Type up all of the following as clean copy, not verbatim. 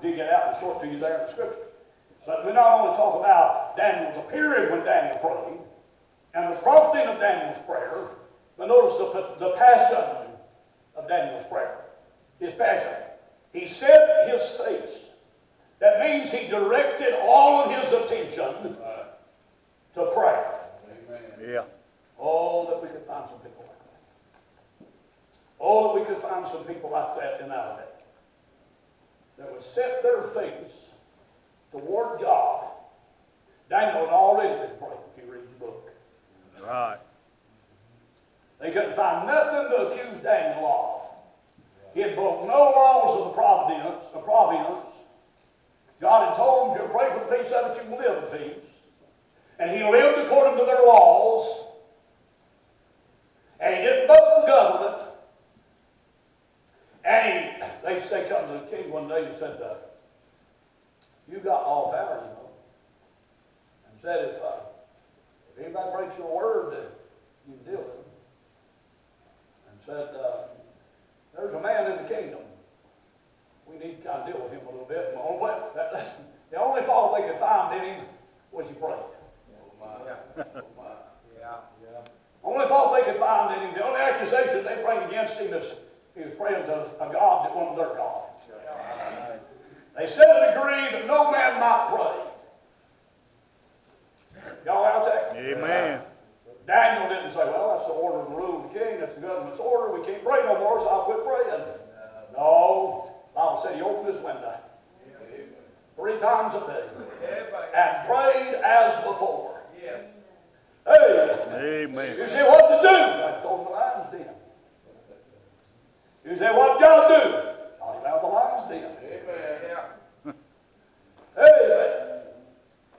dig it out and show it to you there in the Scriptures. But we not only talk about Daniel, the period when Daniel prayed, and the prompting of Daniel's prayer, but notice the passion of Daniel's prayer. His passion. He set his face. That means he directed all of his attention to prayer. Amen. Yeah. Oh, that we could find some people like that. Oh, that we could find some people like that in our day. That would set their face toward God. Daniel had already been praying, if you read the book. Right. They couldn't find nothing to accuse Daniel of. He had broken no laws of the providence. God had told him, if you pray for the peace of it, you can live in peace. And he lived according to their laws. And he didn't vote the government. And they say, come to the king one day and said, you got all power, you know. And said, if anybody breaks your word, you can deal with him. And said, there's a man in the kingdom. We need to kind of deal with him a little bit. The only fault they could find in him was he prayed. Only fault they could find in him, the only accusation they bring against him is he was praying to a God that wasn't their God. They set a decree that no man might pray. Y'all out there? Amen. Daniel didn't say, well, that's the order of the rule of the king, that's the government's order, we can't pray no more, so I'll quit praying. No, the Bible said he opened his window 3 times a day and prayed as before. Hey, Amen. you say what to do? I told him the lion's den. You say, what God do? Shot him out of the lion's den. Amen.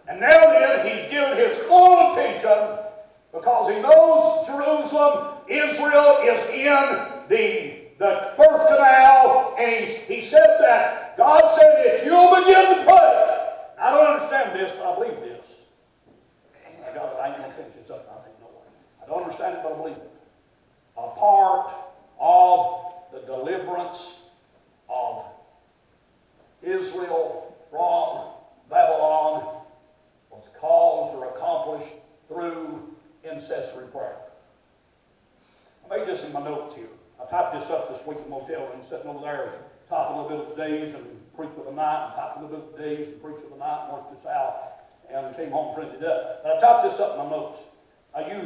And now then, he's given his full attention because he knows Jerusalem, Israel is in the birth canal, and he said that. God said, if you'll begin to pray. I don't understand this, but I believe this. I ain't going to finish this up. I don't understand it, but I believe it. A part of the deliverance of Israel from Babylon was caused or accomplished through intercessory prayer. I made this in my notes here. I typed this up this week in the motel room, sitting over there, typing a little bit of the days and preach of the night, and typing a little bit of the days and preach of the night, and worked this out, and came home and printed it up. But I typed this up in my notes.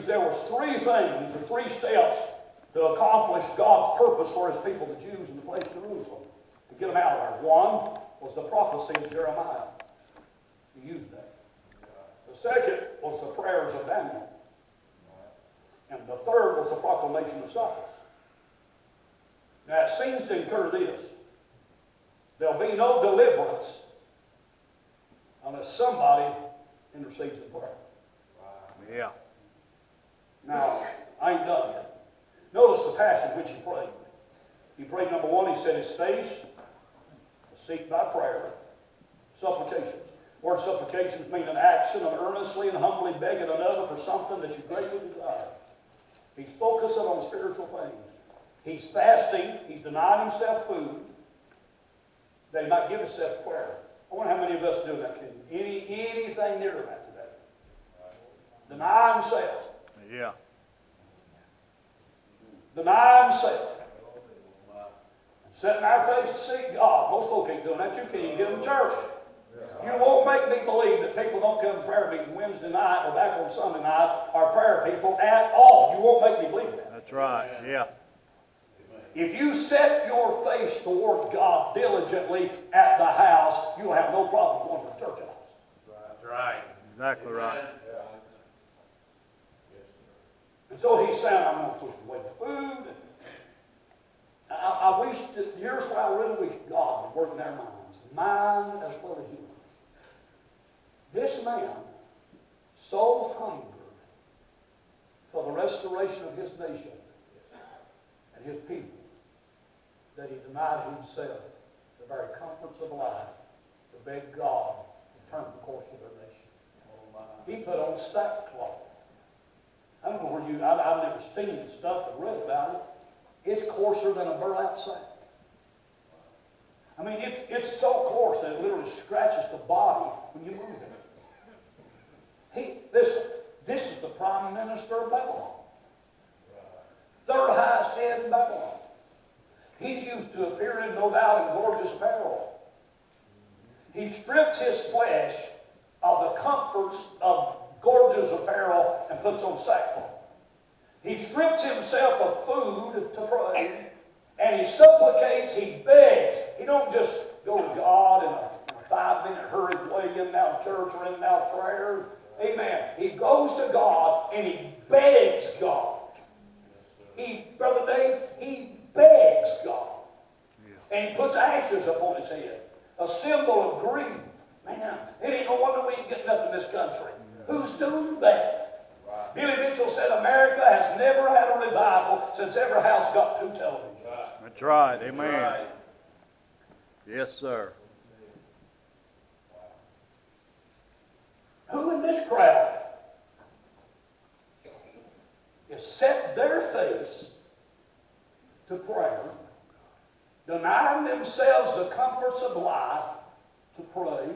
There was 3 things or 3 steps to accomplish God's purpose for his people, the Jews in the place of Jerusalem, to get them out of there. 1 was the prophecy of Jeremiah. He used that. The second was the prayers of Daniel. And the third was the proclamation of Cyrus. Now it seems to incur this. There'll be no deliverance unless somebody intercedes in prayer. Yeah. Now, I ain't done yet. Notice the passage which he prayed. He prayed, number 1, he set his face to seek by prayer, supplications. The word supplications mean an action of earnestly and humbly begging another for something that you greatly desire. He's focusing on spiritual things. He's fasting. He's denying himself food that he might give himself prayer. I wonder how many of us do that. Anything near that today? Deny himself. Yeah. Deny himself. And setting our face to seek God. Most folk ain't doing that. You can't even get them to church. You won't make me believe that people don't come to prayer meeting Wednesday night or back on Sunday night are prayer people at all. You won't make me believe that. That's right. Yeah. If you set your face toward God diligently at the house, you'll have no problem going to the church house. That's right. Exactly right. And so he's saying, I'm going to push away the food. I wish that, here's what I really wish God would work in their minds. Mine as well as yours. This man so hungered for the restoration of his nation and his people that he denied himself the very comforts of life to beg God to turn the course of their nation. He put on sackcloth. I don't know where I've never seen the stuff and read about it. It's coarser than a burlap sack. I mean, it's so coarse that it literally scratches the body when you move it. This is the Prime Minister of Babylon. Third highest head in Babylon. He's used to appearing, no doubt, in gorgeous apparel. He strips his flesh of the comforts of gorgeous apparel and puts on sackcloth. He strips himself of food to pray, and he supplicates, he begs. He don't just go to God in a 5-minute hurried way in and out of church or in and out of prayer. Amen. He goes to God and he begs God. Brother Dave, he begs God. And he puts ashes upon his head, a symbol of grief. Man, it ain't no wonder we ain't getting nothing in this country. Who's doing that? Right. Billy Mitchell said America has never had a revival since every house got 2 televisions. Right. That's right. Amen. Right. Yes, sir. Who in this crowd has set their face to prayer, denying themselves the comforts of life to pray?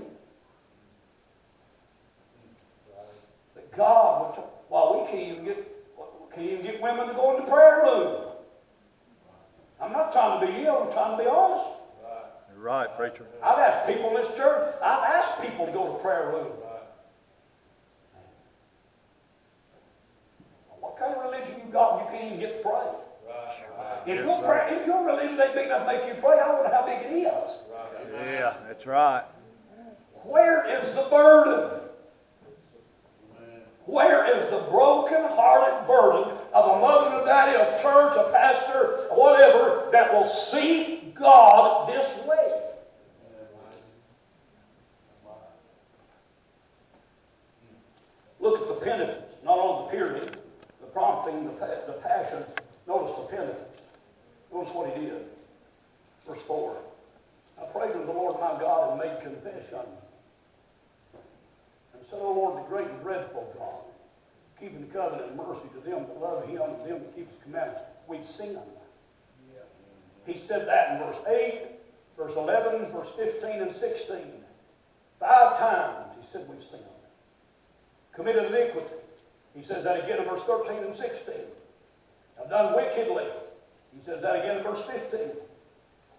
That God would, well, we can't even get women to go in the prayer room. I'm not trying to be ill, I'm trying to be honest. You're right, preacher. I've asked people in this church, I've asked people to go to prayer room. What kind of religion you got and you can't even get to pray? If your religion ain't big enough to make you pray, I don't know how big it is. Yeah, that's right. Where is the burden? Where is the broken-hearted burden of a mother and daddy, a church, a pastor, whatever, that will seek God this way? Look at the penitence, not only the period, the prompting, the passion. Notice the penitence. Notice what he did. Verse 4. I prayed unto the Lord my God and made confession. And said, O Lord, the great and dreadful God, keeping the covenant and mercy to them that love him and them that keep his commandments. We've sinned. He said that in verse 8, verse 11, verse 15, and 16. 5 times he said we've sinned. Committed iniquity. He says that again in verse 13 and 16. I've done wickedly. He says that again in verse 15.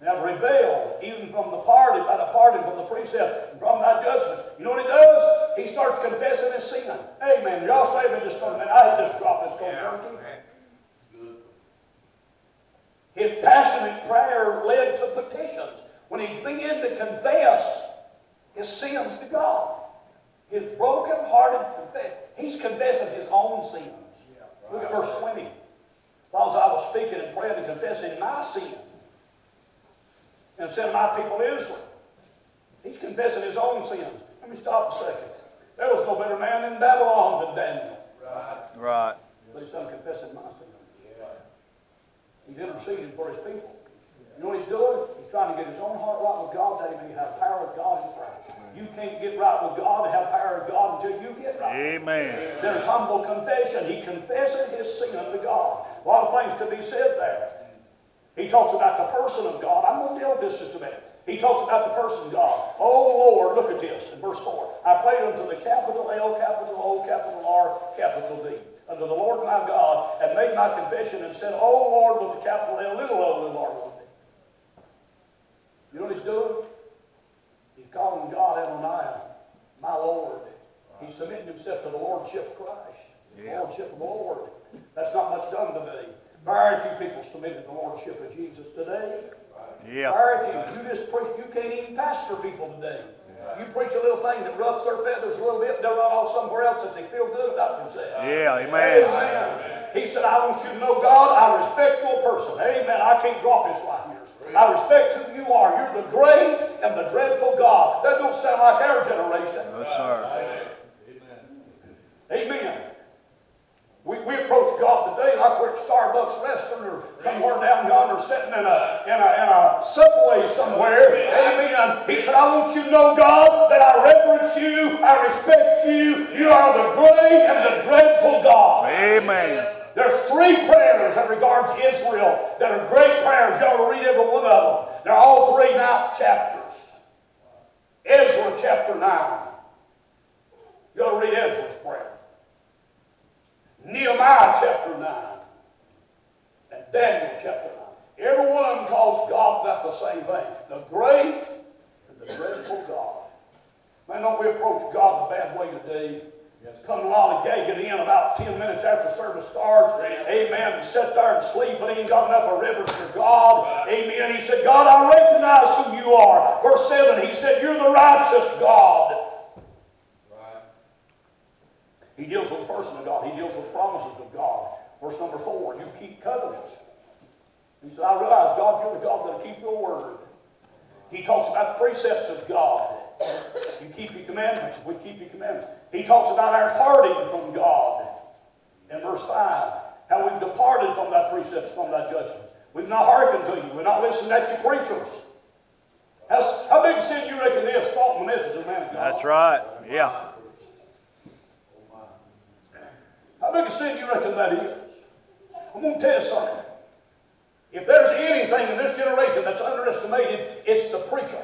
And I've rebelled, even from the party, by departing from the precept and from thy judgments. You know what he does? He starts confessing his sin. Amen. Y'all stay with me just a minute. I hate this drop this cold turkey. His passionate prayer led to petitions. When he began to confess his sins to God, his broken-hearted confession, he's confessing his own sins. Look at verse 20. While I was speaking and praying and confessing my sin, and said, my people Israel. He's confessing his own sins. Let me stop a second. There was no better man in Babylon than Daniel. Right. But he's done confessing my sins. He's interceding for his people. You know what he's doing? He's trying to get his own heart right with God that he may have power of God in prayer. You can't get right with God to have power of God until you get right. Amen. There's humble confession. He confesses his sin to God. A lot of things could be said there. He talks about the person of God. I'm going to deal with this just a minute. He talks about the person of God. Oh, Lord, look at this in verse 4. I prayed unto the capital L, capital O, capital R, capital D. Unto the Lord my God, and made my confession and said, Oh, Lord, with the capital L, little o, little r, little d. You know what he's doing? He's calling God Adonai, my Lord. He's submitting himself to the Lordship of Christ. The Lordship of the Lord. That's not much done today. Very few people submitted to the Lordship of Jesus today. Very few. You just preach. You can't even pastor people today. You preach a little thing that ruffs their feathers a little bit, they'll run off somewhere else that they feel good about themselves. Yeah, amen. Amen. He said, I want you to know, God, I respect your person. Amen. I can't drop this right here. I respect who you are. You're the great and the dreadful God. That don't sound like our generation. No, sir. Amen. We approach God today like we're at Starbucks restaurant or somewhere down yonder sitting in a subway somewhere. Amen. He said, I want you to know, God, that I reverence you, I respect you. You are the great and the dreadful God. Amen. There's 3 prayers in regards to Israel that are great prayers. You ought to read every one of them. They're all 3 ninth chapters. Ezra chapter 9. You ought to read Ezra's prayer. Nehemiah chapter 9. And Daniel chapter 9. Every one of them calls God about the same thing. The great and the dreadful God. Man, don't we approach God the bad way today? Come lollygagging in about 10 minutes after service starts. Amen. And sit there and sleep, but he ain't got enough of reverence for God. Amen. He said, God, I recognize who you are. Verse 7, he said, you're the righteous God. Right. He deals with the person of God. He deals with promises of God. Verse number 4, you keep covenants. He said, I realize, God, you're the God that'll keep your word. He talks about the precepts of God. You keep your commandments. We keep your commandments. He talks about our parting from God. In verse 5, how we've departed from thy precepts, from thy judgments. We've not hearkened to you. We're not listening at your preachers. How big a sin you reckon is faulting the message of man of God? That's right. Yeah. How big a sin you reckon that is? I'm going to tell you something. If there's anything in this generation that's underestimated, it's the preacher.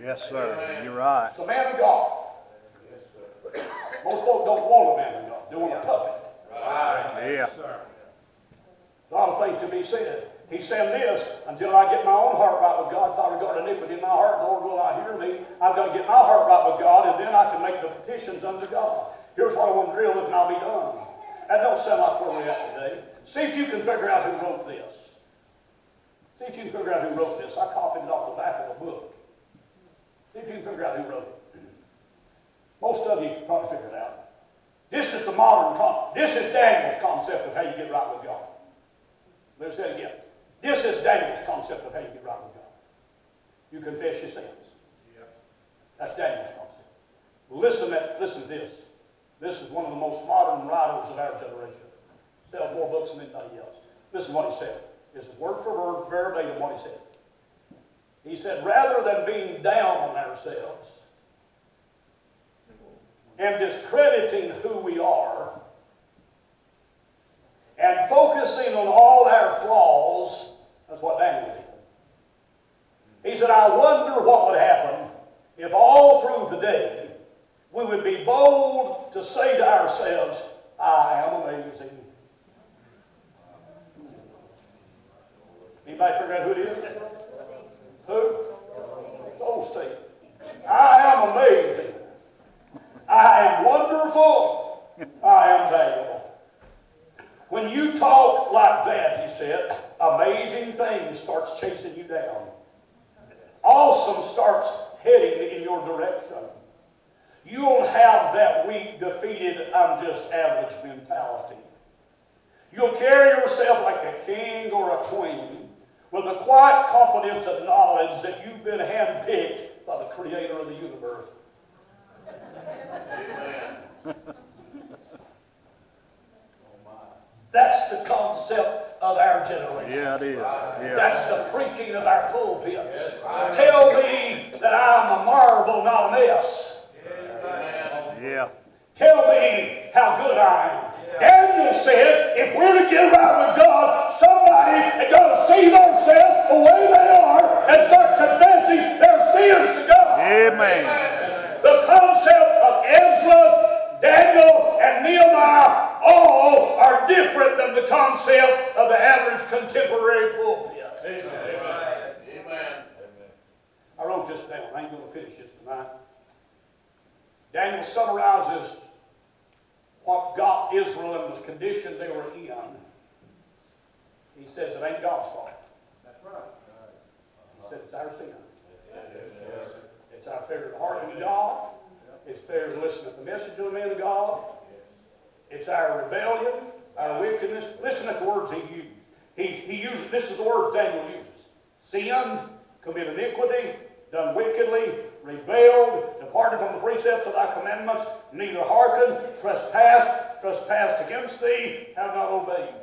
Yes, sir. You're right. It's a man of God. Most folk don't want a man of God. They want a puppet. Right. Yeah. A lot of things can be said. He's saying this, until I get my own heart right with God, if I regard iniquity in my heart, Lord will not hear me. I've got to get my heart right with God, and then I can make the petitions unto God. Here's what I want to drill with, and I'll be done. That don't sound like where we're at today. See if you can figure out who wrote this. See if you can figure out who wrote this. I copied it off the back of a book. See if you can figure out who wrote it. Most of you can probably figure it out. This is the this is Daniel's concept of how you get right with God. Let me say it again. This is Daniel's concept of how you get right with God. You confess your sins. That's Daniel's concept. Listen to this. This is one of the most modern writers of our generation. Sells more books than anybody else. Listen to what he said. This is word for word, verbatim what he said. He said, rather than being down on ourselves and discrediting who we are and focusing on all our flaws, that's what Daniel did. He said, I wonder what would happen if all through the day we would be bold to say to ourselves, I am amazing. Anybody figure out who it is? Who? It's Osteen. I am amazing. I am wonderful. I am valuable. When you talk like that, he said, amazing things starts chasing you down. Awesome starts heading in your direction. You won't have that weak, defeated, I'm just average mentality. You'll carry yourself like a king or a queen with a quiet confidence and knowledge that you've been handpicked by the creator of the universe. Amen. That's the concept of our generation. Yeah, it is. Yeah. That's the preaching of our pulpits. Yes. Tell me that I'm a marvel, not a mess. Yeah. Tell me how good I am. Daniel said, if we're to get right with God, somebody has got to see themselves the way they are and start confessing their sins to God. Amen. The concept of Ezra, Daniel, and Nehemiah all are different than the concept of the average contemporary pulpit. Amen. Amen. I wrote this down. I ain't going to finish this tonight. Daniel summarizes what got Israel in the condition they were in. He says it ain't God's fault. That's right. He said it's our sin. It's our failure to hearken to God. It's failure to listen to the message of the man of God. It's our rebellion, our wickedness. Listen at the words he used. He used, this is the words Daniel uses. Sin, commit iniquity, done wickedly, rebelled, departed from the precepts of thy commandments, neither hearkened, trespassed against thee, have not obeyed.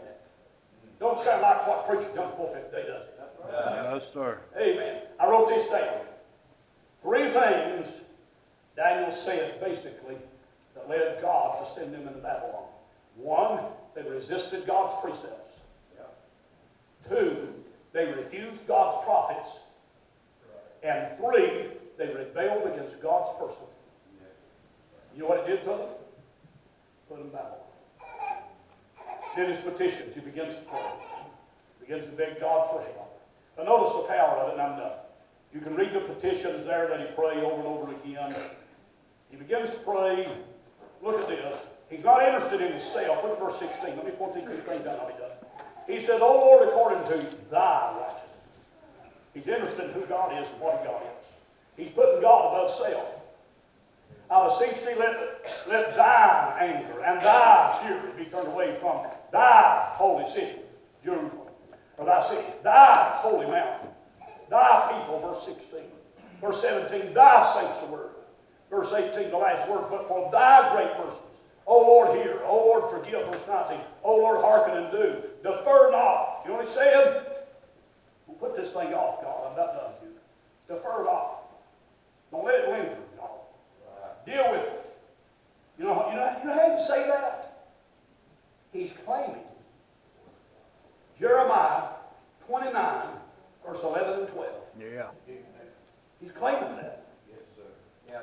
Don't sound like what preaching done pulpit today, does it? No, sir. Amen. I wrote this down. 3 things Daniel said, basically, that led God to send them into Babylon. 1, they resisted God's precepts. 2, they refused God's prophets. And 3, they rebelled against God's person. You know what it did to them? Put them back. Then his petitions, he begins to pray. He begins to beg God for help. Now notice the power of it, and I'm done. You can read the petitions there that he prayed over and over again. He begins to pray. Look at this. He's not interested in himself. Look at verse 16. Let me point these 2 things out. I'll be done. He says, O Lord, according to thy righteousness. He's interested in who God is and what God is. He's putting God above self. I beseech thee, let thine anger and thy fury be turned away from thy holy city, Jerusalem, or thy city, thy holy mountain, thy people, verse 16. Verse 17, thy sanctuary. Verse 18, the last word, but for thy great mercies. O Lord, hear. O Lord, forgive. Verse 19, O Lord, hearken and do. Defer not. You know what he said? We'll put this thing off, God. I'm not done with you. Defer not. Don't let it linger, God. Deal with it. You know how you say that? He's claiming Jeremiah 29, verse 11 and 12. Yeah. He's claiming that. Yes, sir. Yeah.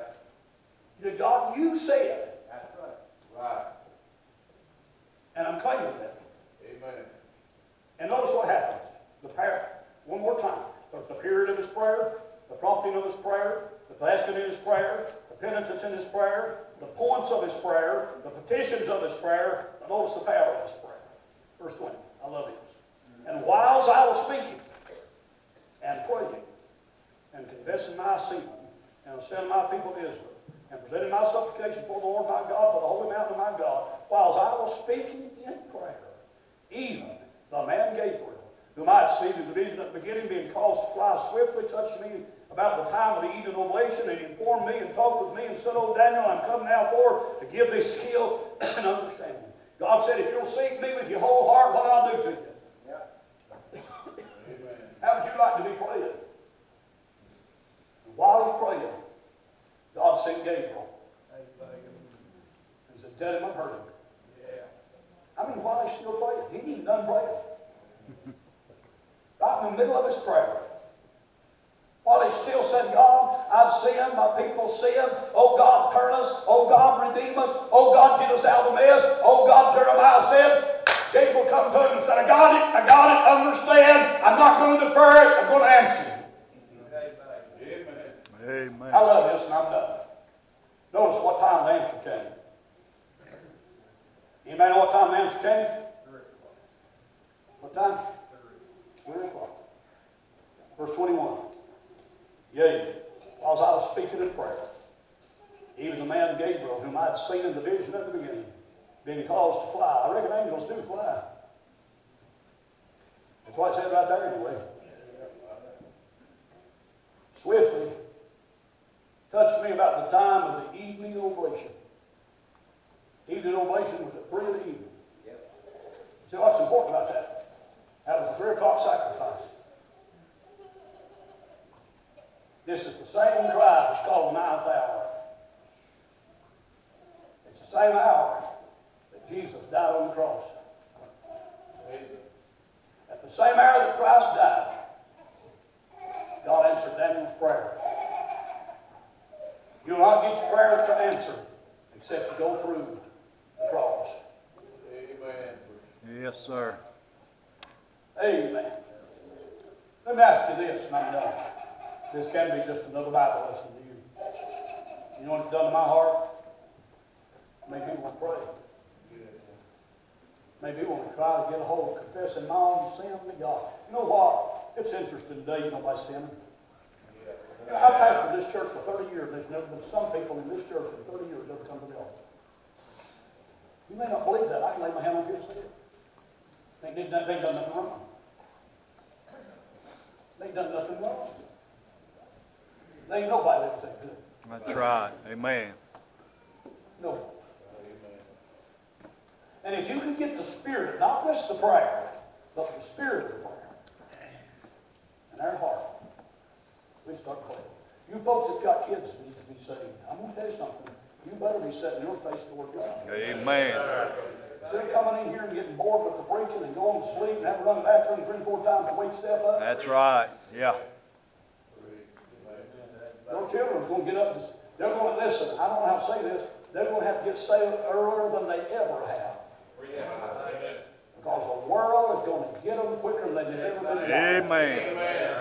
You know, God, you said. That's right. Right. And I'm claiming that. Amen. And notice what happens. One more time. There's the period of his prayer, the prompting of his prayer, the passion in his prayer, the penitence in his prayer, the points of his prayer, the petitions of his prayer. And notice the power of his prayer. Verse 20. I love this. And whiles I was speaking and praying and confessing my sin and sending my people Israel and presenting my supplication before the Lord my God, for the holy mountain of my God, whiles I was speaking in prayer, even the man Gabriel, whom I had seen in the vision at the beginning, being caused to fly swiftly, touched me about the time of the evening oblation, and he informed me and talked with me and said, O Daniel, I'm come now forth to give thee skill and understanding. God said, if you'll seek me with your whole heart, what I'll do to you. Yeah. How would you like to be praying? And while he's praying, God sent Gabriel. He said, tell him I've heard him. I mean, while he's still praying, he ain't even done praying. Right in the middle of his prayer. While he still said, God, I've sinned, my people sinned. Oh God, turn us. Oh God, redeem us. Oh God, get us out of the mess. Oh God, Jeremiah said, Gabriel come to him and said, I got it, understand. I'm not going to defer it, I'm going to answer you. Amen. Amen. I love this and I'm done. Notice what time the answer came. Anybody know what time the answer came? 3 o'clock. What time? 3 o'clock. Verse 21. Yea, whilst I was speaking in prayer, even the man Gabriel, whom I had seen in the vision at the beginning, being caused to fly. I reckon angels do fly. That's what it said right there anyway. Swiftly touched me about the time of the evening oblation. Evening oblation was at 3 in the evening. See what's important about that? That was a 3 o'clock sacrifice. This is the same cry that's called the 9th hour. It's the same hour that Jesus died on the cross. At the same hour that Christ died, God answered Daniel's prayer. You will not get your prayer answered except to go through the cross. Amen. Yes, sir. Amen. Let me ask you this, and I'm done. This can be just another Bible lesson to you. You know what it's done to my heart? Maybe you want to pray. Maybe you want to try to get a hold of confessing my own sin to God. You know what? It's interesting today, you know, by sinning. You know, I've pastored this church for 30 years. There's never been some people in this church in 30 years ever come to the altar. You may not believe that. I can lay my hand on you and say it. They ain't done nothing wrong. They ain't done nothing wrong. There ain't nobody that's that good. That's right. Amen. No. And if you can get the spirit, not just the prayer, but the spirit of the prayer in our heart, we start praying. You folks that's got kids that need to be saved, I'm going to tell you something. You better be setting your face toward God. Amen. Instead of coming in here and getting bored with the preaching and going to sleep and having to run the bathroom 3 or 4 times to wake yourself up, That's right. Yeah. your children's going to get up, they're going to listen. I don't know how to say this. They're going to have to get saved earlier than they ever have. Because the world is going to get them quicker than they've ever been. Amen.